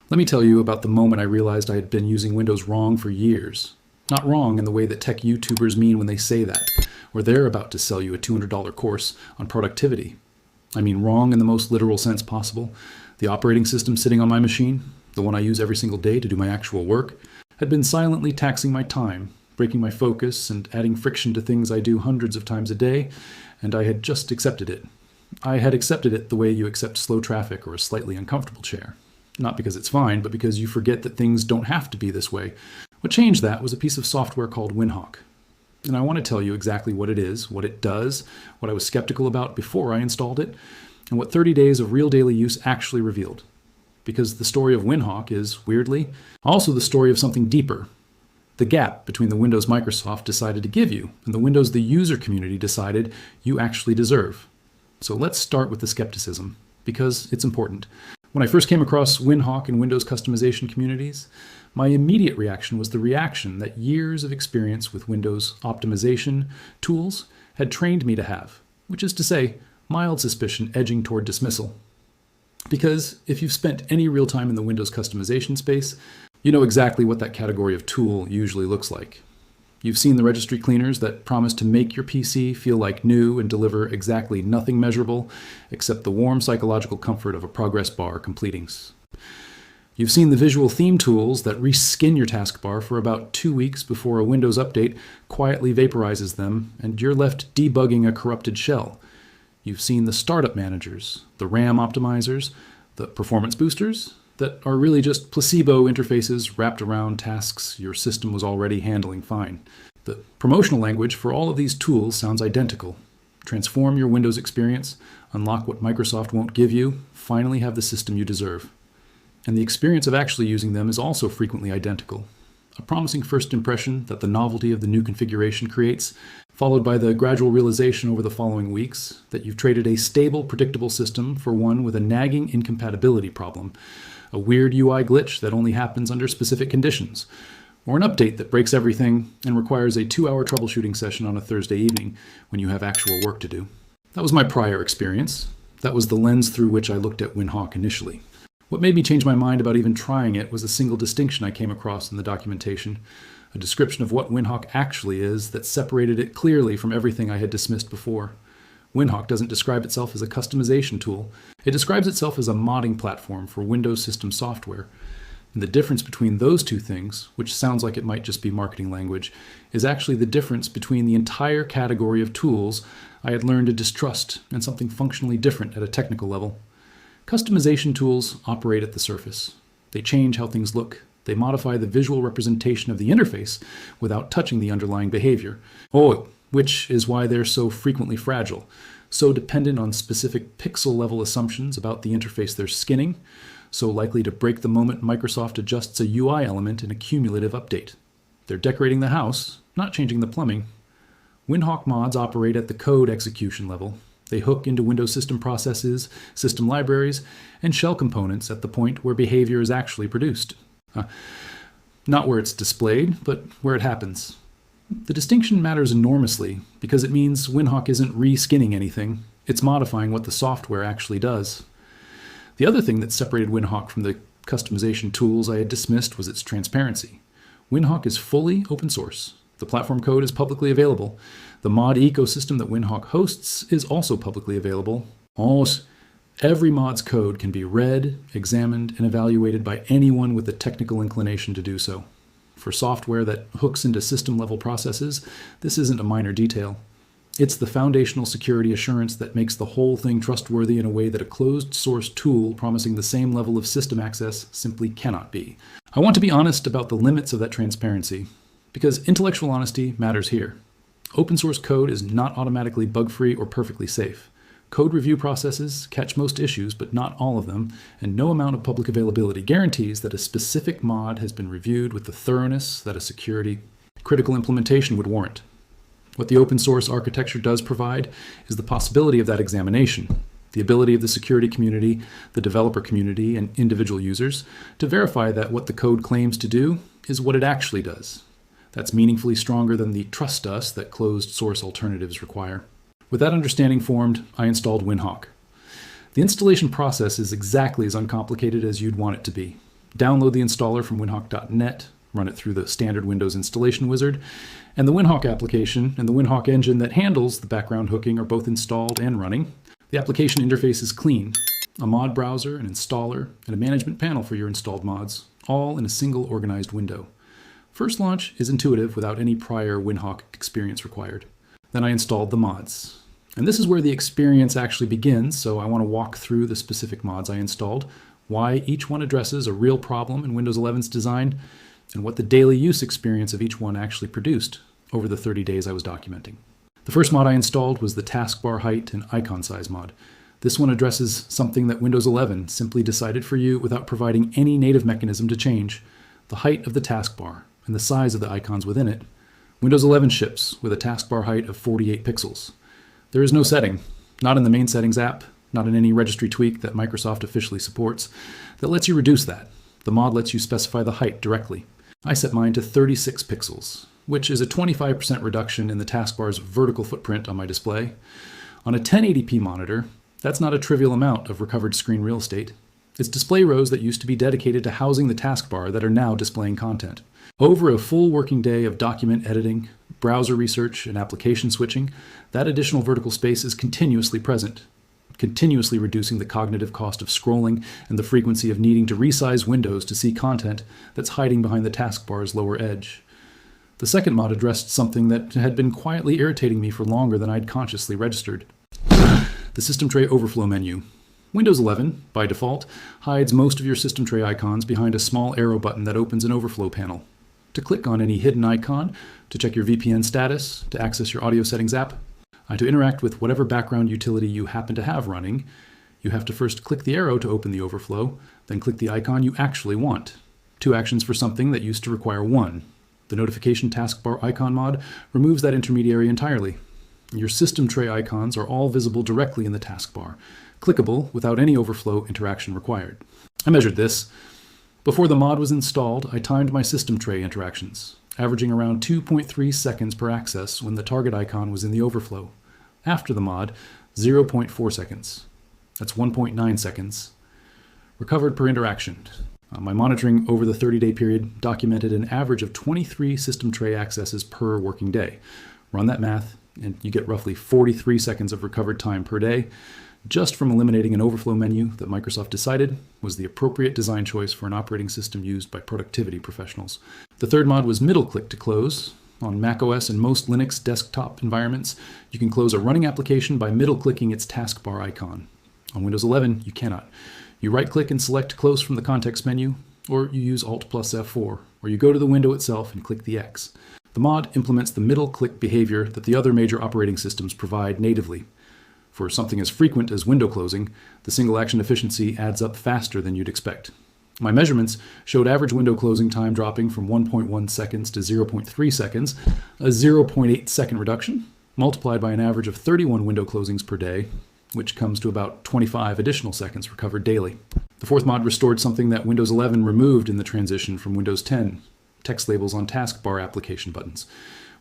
Let me tell you about the moment I realized I had been using Windows wrong for years. Not wrong in the way that tech YouTubers mean when they say that, or they're about to sell you a $200 course on productivity. I mean wrong in the most literal sense possible. The operating system sitting on my machine, the one I use every single day to do my actual work, had been silently taxing my time, breaking my focus, and adding friction to things I do hundreds of times a day, and I had just accepted it. I had accepted it the way you accept slow traffic or a slightly uncomfortable chair. Not because it's fine, but because you forget that things don't have to be this way. What changed that was a piece of software called WinHawk. And I want to tell you exactly what it is, what it does, what I was skeptical about before I installed it, and what 30 days of real daily use actually revealed. Because the story of WinHawk is, weirdly, also the story of something deeper. The gap between the Windows Microsoft decided to give you and the Windows the user community decided you actually deserve. So let's start with the skepticism, because it's important. When I first came across WinHawk and Windows customization communities, my immediate reaction was the reaction that years of experience with Windows optimization tools had trained me to have, which is to say, mild suspicion edging toward dismissal. Because if you've spent any real time in the Windows customization space, you know exactly what that category of tool usually looks like. You've seen the registry cleaners that promise to make your PC feel like new and deliver exactly nothing measurable except the warm psychological comfort of a progress bar completing. You've seen the visual theme tools that reskin your taskbar for about 2 weeks before a Windows update quietly vaporizes them and you're left debugging a corrupted shell. You've seen the startup managers, the RAM optimizers, the performance boosters that are really just placebo interfaces wrapped around tasks your system was already handling fine. The promotional language for all of these tools sounds identical. Transform your Windows experience, unlock what Microsoft won't give you, finally have the system you deserve. And the experience of actually using them is also frequently identical. A promising first impression that the novelty of the new configuration creates, followed by the gradual realization over the following weeks that you've traded a stable, predictable system for one with a nagging incompatibility problem, a weird UI glitch that only happens under specific conditions, or an update that breaks everything and requires a 2-hour troubleshooting session on a Thursday evening when you have actual work to do. That was my prior experience. That was the lens through which I looked at WinHawk initially. What made me change my mind about even trying it was a single distinction I came across in the documentation, a description of what WinHawk actually is that separated it clearly from everything I had dismissed before. WinHawk doesn't describe itself as a customization tool. It describes itself as a modding platform for Windows system software. And the difference between those two things, which sounds like it might just be marketing language, is actually the difference between the entire category of tools I had learned to distrust and something functionally different at a technical level. Customization tools operate at the surface. They change how things look. They modify the visual representation of the interface without touching the underlying behavior. Which is why they're so frequently fragile, so dependent on specific pixel-level assumptions about the interface they're skinning, so likely to break the moment Microsoft adjusts a UI element in a cumulative update. They're decorating the house, not changing the plumbing. WinHawk mods operate at the code execution level. They hook into Windows system processes, system libraries, and shell components at the point where behavior is actually produced. Not where it's displayed, but where it happens. The distinction matters enormously because it means WinHawk isn't re-skinning anything, it's modifying what the software actually does. The other thing that separated WinHawk from the customization tools I had dismissed was its transparency. WinHawk is fully open source. The platform code is publicly available. The mod ecosystem that WinHawk hosts is also publicly available. Almost every mod's code can be read, examined, and evaluated by anyone with the technical inclination to do so. For software that hooks into system-level processes, this isn't a minor detail. It's the foundational security assurance that makes the whole thing trustworthy in a way that a closed-source tool promising the same level of system access simply cannot be. I want to be honest about the limits of that transparency, because intellectual honesty matters here. Open-source code is not automatically bug-free or perfectly safe. Code review processes catch most issues, but not all of them, and no amount of public availability guarantees that a specific mod has been reviewed with the thoroughness that a security critical implementation would warrant. What the open source architecture does provide is the possibility of that examination, the ability of the security community, the developer community, and individual users to verify that what the code claims to do is what it actually does. That's meaningfully stronger than the trust us that closed source alternatives require. With that understanding formed, I installed WinHawk. The installation process is exactly as uncomplicated as you'd want it to be. Download the installer from WinHawk.net, run it through the standard Windows installation wizard, and the WinHawk application and the WinHawk engine that handles the background hooking are both installed and running. The application interface is clean. A mod browser, an installer, and a management panel for your installed mods, all in a single organized window. First launch is intuitive without any prior WinHawk experience required. Then I installed the mods. And this is where the experience actually begins, so I want to walk through the specific mods I installed, why each one addresses a real problem in Windows 11's design, and what the daily use experience of each one actually produced over the 30 days I was documenting. The first mod I installed was the taskbar height and icon size mod. This one addresses something that Windows 11 simply decided for you without providing any native mechanism to change: the height of the taskbar and the size of the icons within it. Windows 11 ships with a taskbar height of 48 pixels. There is no setting, not in the main settings app, not in any registry tweak that Microsoft officially supports, that lets you reduce that. The mod lets you specify the height directly. I set mine to 36 pixels, which is a 25% reduction in the taskbar's vertical footprint on my display. On a 1080p monitor, that's not a trivial amount of recovered screen real estate. It's display rows that used to be dedicated to housing the taskbar that are now displaying content. Over a full working day of document editing, browser research, and application switching, that additional vertical space is continuously present, continuously reducing the cognitive cost of scrolling and the frequency of needing to resize windows to see content that's hiding behind the taskbar's lower edge. The second mod addressed something that had been quietly irritating me for longer than I'd consciously registered: the system tray overflow menu. Windows 11, by default, hides most of your system tray icons behind a small arrow button that opens an overflow panel. To click on any hidden icon, to check your VPN status, to access your audio settings app, to interact with whatever background utility you happen to have running, you have to first click the arrow to open the overflow, then click the icon you actually want. 2 actions for something that used to require 1. The notification taskbar icon mod removes that intermediary entirely. Your system tray icons are all visible directly in the taskbar, clickable without any overflow interaction required. I measured this. Before the mod was installed, I timed my system tray interactions, averaging around 2.3 seconds per access when the target icon was in the overflow. After the mod, 0.4 seconds. That's 1.9 seconds. Recovered per interaction. My monitoring over the 30-day period documented an average of 23 system tray accesses per working day. Run that math, and you get roughly 43 seconds of recovered time per day, just from eliminating an overflow menu that Microsoft decided was the appropriate design choice for an operating system used by productivity professionals. The third mod was middle click to close. On macOS and most Linux desktop environments, you can close a running application by middle clicking its taskbar icon. On Windows 11, you cannot. You right click and select close from the context menu, or you use Alt plus F4, or you go to the window itself and click the X. The mod implements the middle click behavior that the other major operating systems provide natively. For something as frequent as window closing, the single action efficiency adds up faster than you'd expect. My measurements showed average window closing time dropping from 1.1 seconds to 0.3 seconds, a 0.8 second reduction, multiplied by an average of 31 window closings per day, which comes to about 25 additional seconds recovered daily. The fourth mod restored something that Windows 11 removed in the transition from Windows 10, text labels on taskbar application buttons.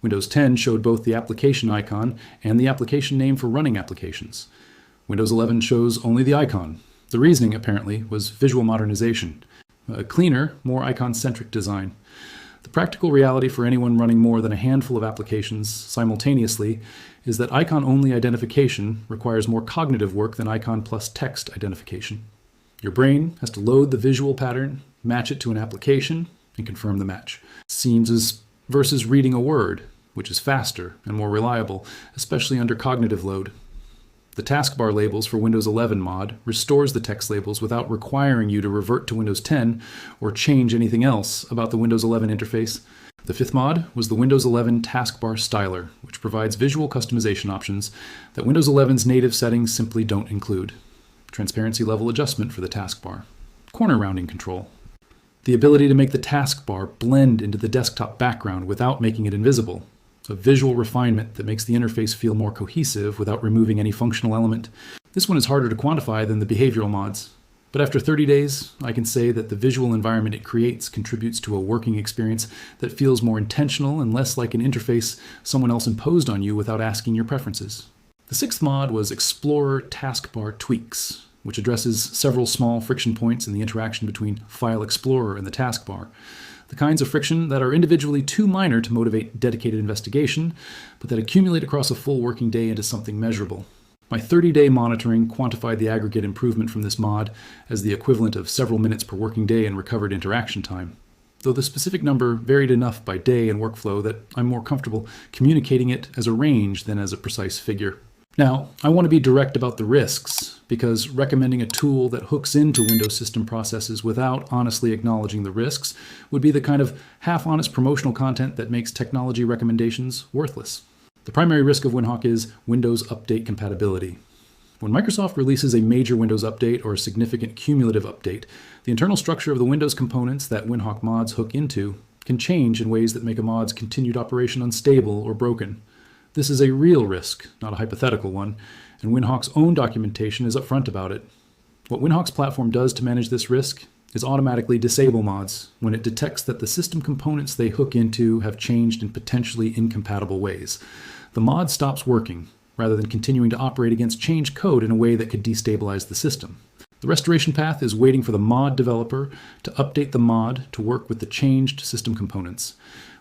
Windows 10 showed both the application icon and the application name for running applications. Windows 11 shows only the icon. The reasoning, apparently, was visual modernization, a cleaner, more icon-centric design. The practical reality for anyone running more than a handful of applications simultaneously is that icon-only identification requires more cognitive work than icon plus text identification. Your brain has to load the visual pattern, match it to an application, and confirm the match. Seems as versus reading a word, which is faster and more reliable, especially under cognitive load. The taskbar labels for Windows 11 mod restores the text labels without requiring you to revert to Windows 10 or change anything else about the Windows 11 interface. The fifth mod was the Windows 11 taskbar styler, which provides visual customization options that Windows 11's native settings simply don't include. Transparency level adjustment for the taskbar. Corner rounding control. The ability to make the taskbar blend into the desktop background without making it invisible. A visual refinement that makes the interface feel more cohesive without removing any functional element. This one is harder to quantify than the behavioral mods. But after 30 days, I can say that the visual environment it creates contributes to a working experience that feels more intentional and less like an interface someone else imposed on you without asking your preferences. The sixth mod was Explorer Taskbar Tweaks. which addresses several small friction points in the interaction between File Explorer and the taskbar. The kinds of friction that are individually too minor to motivate dedicated investigation, but that accumulate across a full working day into something measurable. My 30-day monitoring quantified the aggregate improvement from this mod as the equivalent of several minutes per working day in recovered interaction time, though the specific number varied enough by day and workflow that I'm more comfortable communicating it as a range than as a precise figure. Now, I want to be direct about the risks, because recommending a tool that hooks into Windows system processes without honestly acknowledging the risks would be the kind of half-honest promotional content that makes technology recommendations worthless. The primary risk of WinHawk is Windows Update compatibility. When Microsoft releases a major Windows update or a significant cumulative update, the internal structure of the Windows components that WinHawk mods hook into can change in ways that make a mod's continued operation unstable or broken. This is a real risk, not a hypothetical one, and WinHawk's own documentation is upfront about it. What WinHawk's platform does to manage this risk is automatically disable mods when it detects that the system components they hook into have changed in potentially incompatible ways. The mod stops working, rather than continuing to operate against changed code in a way that could destabilize the system. The restoration path is waiting for the mod developer to update the mod to work with the changed system components,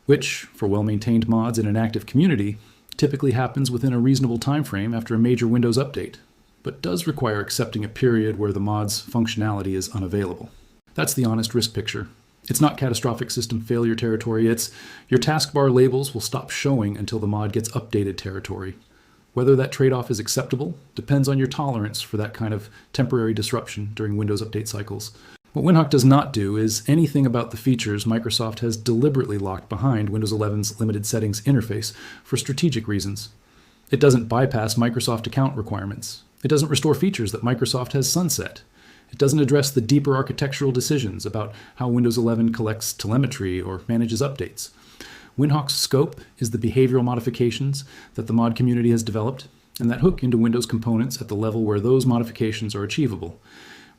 which, for well-maintained mods in an active community, typically happens within a reasonable time frame after a major Windows update, but does require accepting a period where the mod's functionality is unavailable. That's the honest risk picture. It's not catastrophic system failure territory, it's your taskbar labels will stop showing until the mod gets updated territory. Whether that trade-off is acceptable depends on your tolerance for that kind of temporary disruption during Windows update cycles. What WinHawk does not do is anything about the features Microsoft has deliberately locked behind Windows 11's limited settings interface for strategic reasons. It doesn't bypass Microsoft account requirements. It doesn't restore features that Microsoft has sunset. It doesn't address the deeper architectural decisions about how Windows 11 collects telemetry or manages updates. WinHawk's scope is the behavioral modifications that the mod community has developed and that hook into Windows components at the level where those modifications are achievable,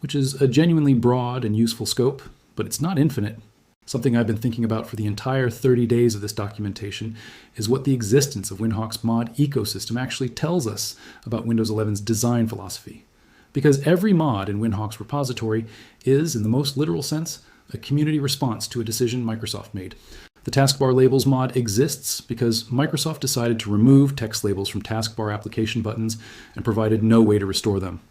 which is a genuinely broad and useful scope, but it's not infinite. Something I've been thinking about for the entire 30 days of this documentation is what the existence of WinHawk's mod ecosystem actually tells us about Windows 11's design philosophy. Because every mod in WinHawk's repository is, in the most literal sense, a community response to a decision Microsoft made. The taskbar labels mod exists because Microsoft decided to remove text labels from taskbar application buttons and provided no way to restore them.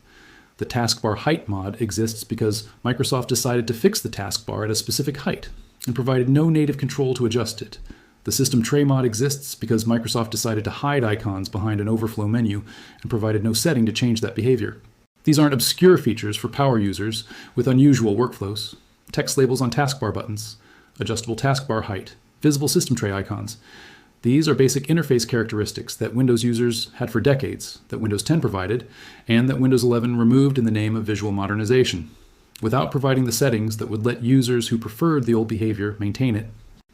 The taskbar height mod exists because Microsoft decided to fix the taskbar at a specific height and provided no native control to adjust it. The system tray mod exists because Microsoft decided to hide icons behind an overflow menu and provided no setting to change that behavior. These aren't obscure features for power users with unusual workflows. Text labels on taskbar buttons, adjustable taskbar height, visible system tray icons. These are basic interface characteristics that Windows users had for decades, that Windows 10 provided, and that Windows 11 removed in the name of visual modernization, without providing the settings that would let users who preferred the old behavior maintain it.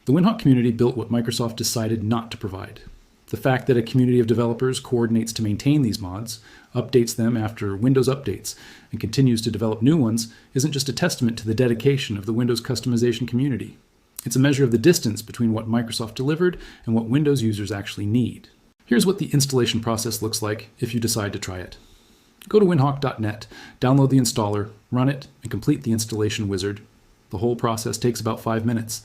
The WinHawk community built what Microsoft decided not to provide. The fact that a community of developers coordinates to maintain these mods, updates them after Windows updates, and continues to develop new ones isn't just a testament to the dedication of the Windows customization community. It's a measure of the distance between what Microsoft delivered and what Windows users actually need. Here's what the installation process looks like if you decide to try it. Go to winhawk.net, download the installer, run it, and complete the installation wizard. The whole process takes about 5 minutes.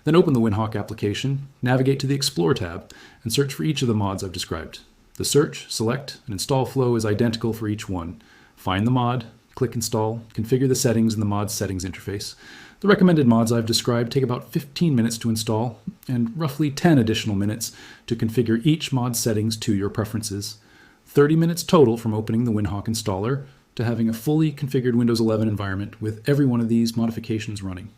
Then open the WinHawk application, navigate to the Explore tab, and search for each of the mods I've described. The search, select, and install flow is identical for each one. Find the mod, click Install, configure the settings in the mod's settings interface. The recommended mods I've described take about 15 minutes to install, and roughly 10 additional minutes to configure each mod's settings to your preferences. 30 minutes total from opening the WinHawk installer to having a fully configured Windows 11 environment with every one of these modifications running.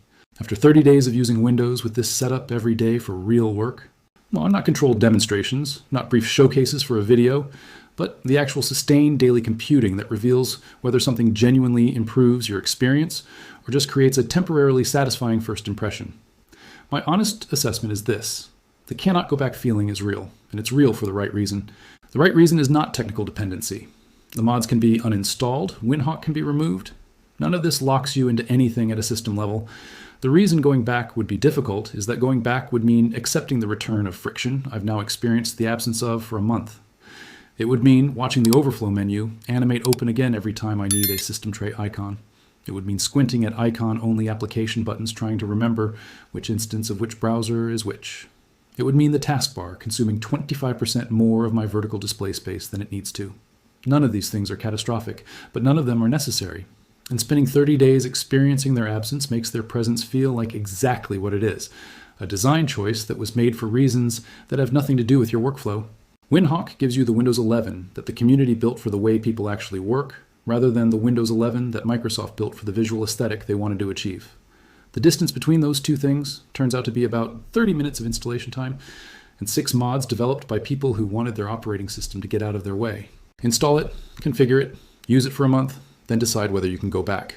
After 30 days of using Windows with this setup every day for real work, well, not controlled demonstrations, not brief showcases for a video, but the actual sustained daily computing that reveals whether something genuinely improves your experience or just creates a temporarily satisfying first impression. My honest assessment is this: the cannot go back feeling is real, and it's real for the right reason. The right reason is not technical dependency. The mods can be uninstalled, WinHawk can be removed. None of this locks you into anything at a system level. The reason going back would be difficult is that going back would mean accepting the return of friction I've now experienced the absence of for a month. It would mean watching the overflow menu animate open again every time I need a system tray icon. It would mean squinting at icon-only application buttons trying to remember which instance of which browser is which. It would mean the taskbar consuming 25% more of my vertical display space than it needs to. None of these things are catastrophic, but none of them are necessary. And spending 30 days experiencing their absence makes their presence feel like exactly what it is, a design choice that was made for reasons that have nothing to do with your workflow. WinHawk gives you the Windows 11 that the community built for the way people actually work, rather than the Windows 11 that Microsoft built for the visual aesthetic they wanted to achieve. The distance between those two things turns out to be about 30 minutes of installation time and 6 mods developed by people who wanted their operating system to get out of their way. Install it, configure it, use it for a month, then decide whether you can go back.